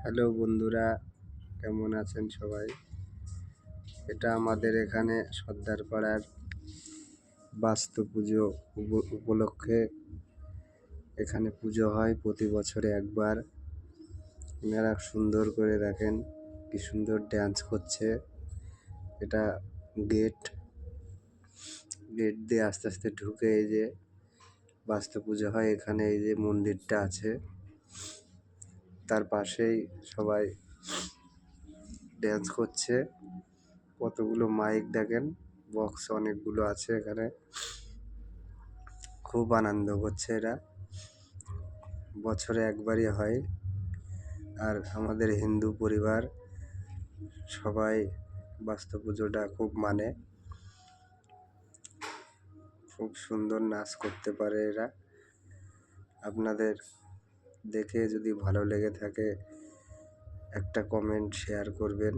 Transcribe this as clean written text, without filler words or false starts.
Hello বন্ধুরা, কেমন আছেন সবাই? এটা আমাদের এখানে সর্দারপাড়ার বাস্তু পুজো উপলক্ষে এখানে পুজো হয় প্রতি বছরে একবার। এনারা সুন্দর করে দেখেন কি সুন্দর ড্যান্স করছে। এটা গেট দিয়ে আস্তে আস্তে ঢুকে এই যে বাস্তু পুজো হয়। এখানে এই যে মন্দিরটা আছে, তার পাশেই সবাই ড্যান্স করছে। কতগুলো মাইক দেখেন, বক্স অনেকগুলো আছে এখানে। খুব আনন্দ করছে এরা। বছরে একবারই হয়। আর আমাদের হিন্দু পরিবার সবাই বাস্তু পুজোটা খুব মানে। খুব সুন্দর নাচ করতে পারে এরা। আপনাদের দেখে যদি ভালো লেগে থাকে একটা কমেন্ট শেয়ার করবেন।